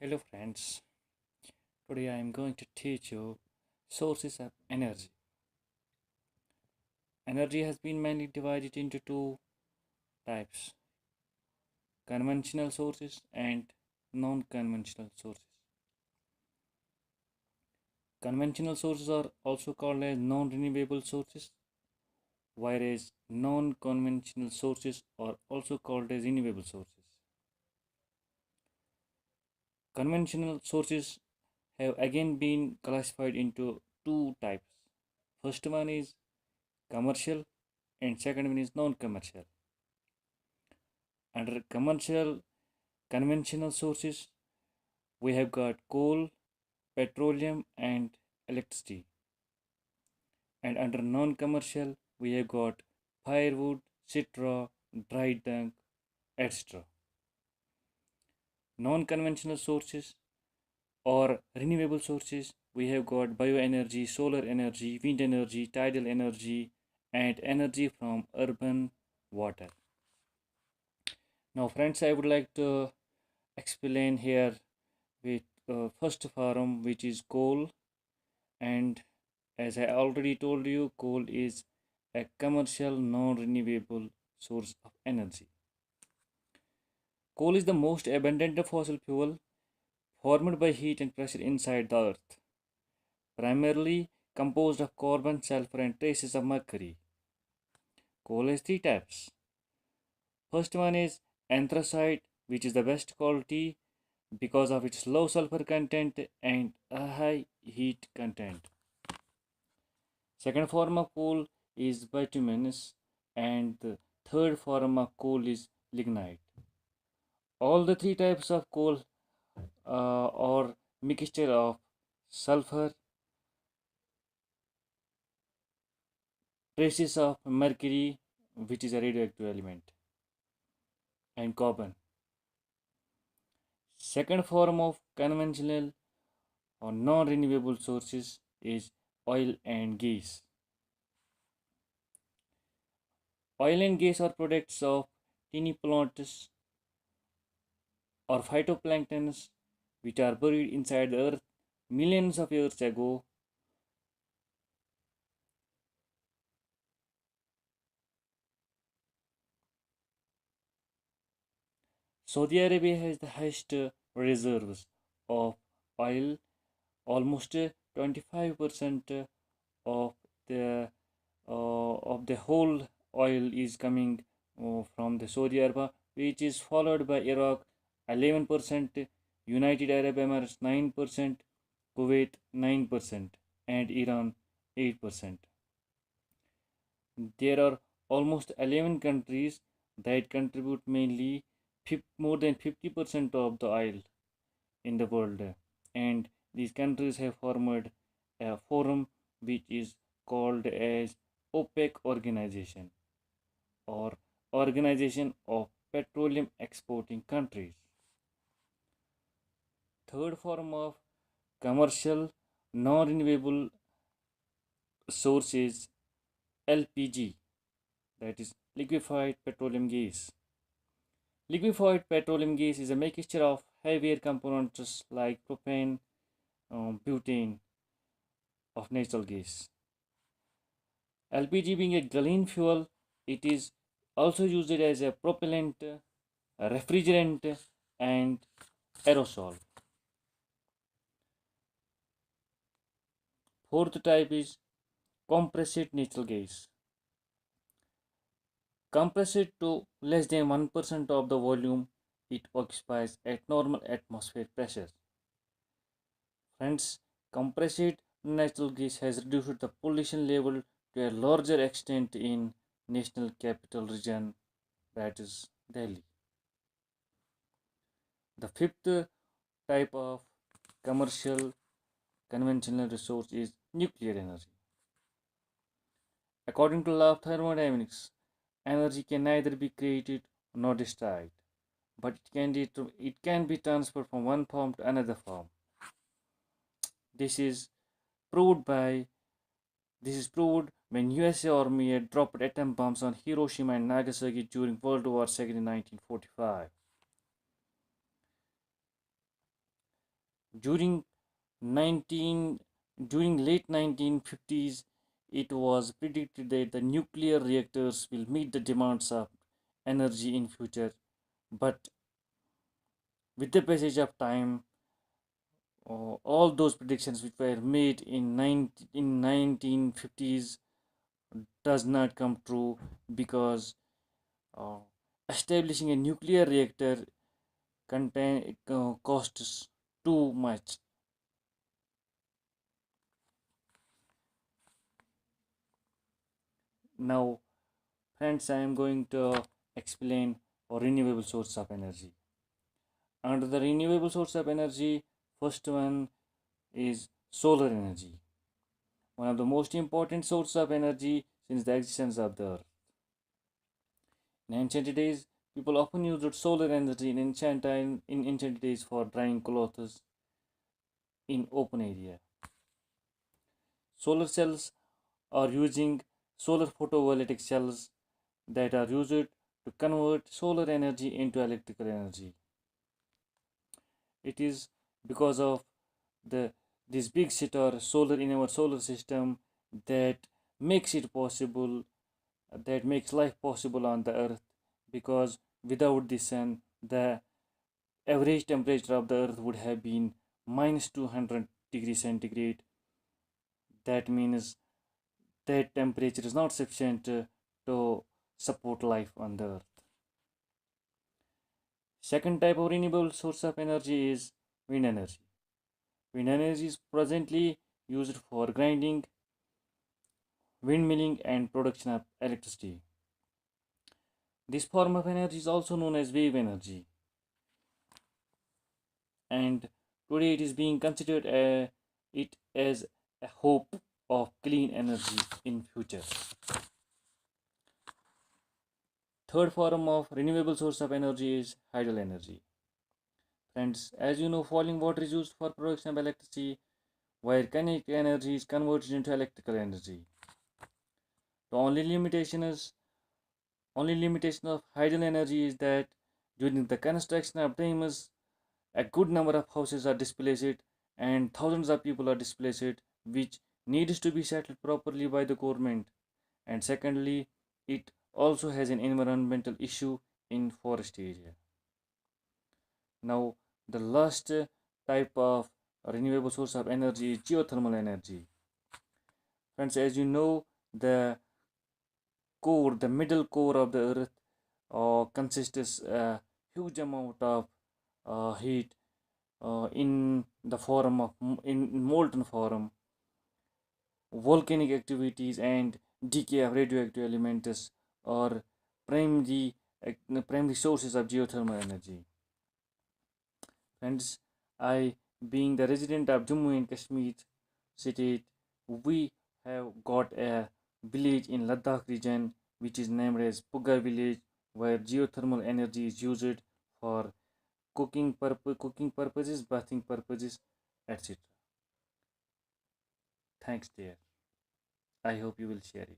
Hello friends, today I am going to teach you sources of energy. Energy has been mainly divided into two types, conventional sources and non-conventional sources. Conventional sources are also called as non-renewable sources, whereas non-conventional sources are also called as renewable sources. Conventional sources have again been classified into two types. First one is commercial and second one is non-commercial. Under commercial conventional sources, we have got coal, petroleum, and electricity. And under non commercial, we have got firewood, citra, dry dung, etc. Non conventional sources or renewable sources, we have got bioenergy, solar energy, wind energy, tidal energy, and energy from urban water. Now, friends, I would like to explain here with first form, which is coal. And as I already told you, coal is a commercial non-renewable source of energy. Coal is the most abundant fossil fuel formed by heat and pressure inside the earth, primarily composed of carbon, sulfur, and traces of mercury. Coal has three types. First one is anthracite, which is the best quality because of its low sulfur content and a high heat content. Second form of coal is bituminous, and the third form of coal is lignite. All the three types of coal are mixture of sulfur, traces of mercury, which is a radioactive element, and carbon. Second form of conventional or non-renewable sources is oil and gas. Oil and gas are products of tiny plants or phytoplanktons which are buried inside the earth millions of years ago. Saudi Arabia has the highest reserves of oil. Almost 25% of the whole oil is coming from the Saudi Arabia, which is followed by Iraq 11%, United Arab Emirates 9%, Kuwait 9%, and Iran 8%. There are almost 11 countries that contribute mainly more than 50% of the oil in the world, and these countries have formed a forum which is called as OPEC organization, or Organization of Petroleum Exporting Countries. Third form of commercial non-renewable source is LPG, that is liquefied petroleum gas. Liquefied petroleum gas is a mixture of heavier components like propane, butane of natural gas. LPG being a clean fuel, it is also used as a propellant, a refrigerant, and aerosol. Fourth type is compressed natural gas. Compressed to less than 1% of the volume it occupies at normal atmospheric pressure. Friends, compressed natural gas has reduced the pollution level to a larger extent in national capital region, that is Delhi. The fifth type of commercial conventional resource is nuclear energy. According to the law of thermodynamics, energy can neither be created nor destroyed, but it can be transferred from one form to another form. This is proved by this is proved when USA Army had dropped atom bombs on Hiroshima and Nagasaki during World War II in 1945. During 19 during late 1950s, it was predicted that the nuclear reactors will meet the demands of energy in future. But with the passage of time, all those predictions which were made in 1950s does not come true, because uh, establishing a nuclear reactor costs too much. Now, friends, I am going to explain a renewable source of energy. Under the renewable source of energy, first one is solar energy, one of the most important sources of energy since the existence of the earth. In ancient days, people often used solar energy in ancient days for drying clothes in open area. Solar cells are using solar photovoltaic cells that are used to convert solar energy into electrical energy. It is because of the this big star solar in our solar system that makes it possible, that makes life possible on the earth, because without the sun the average temperature of the earth would have been minus 200 degrees centigrade. That means that temperature is not sufficient to support life on the earth. Second type of renewable source of energy is wind energy. Wind energy is presently used for grinding, windmilling, and production of electricity. This form of energy is also known as wave energy, and today it is being considered it as a hope of clean energy in future. Third form of renewable source of energy is hydel energy. Friends, as you know, falling water is used for production of electricity, where kinetic energy is converted into electrical energy. The only limitation of hydel energy is that during the construction of dams, a good number of houses are displaced and thousands of people are displaced, which needs to be settled properly by the government. And secondly, it also has an environmental issue in forest area. Now, the last type of renewable source of energy is geothermal energy. Friends, as you know, the middle core of the earth consists a huge amount of heat in the form of in molten form. Volcanic activities and decay of radioactive elements are primary primary sources of geothermal energy. Friends, I, being the resident of Jammu and Kashmir state, we have got a village in Ladakh region which is named as Puga village, where geothermal energy is used for cooking purposes, bathing purposes, etc. Thanks, dear. I hope you will share it.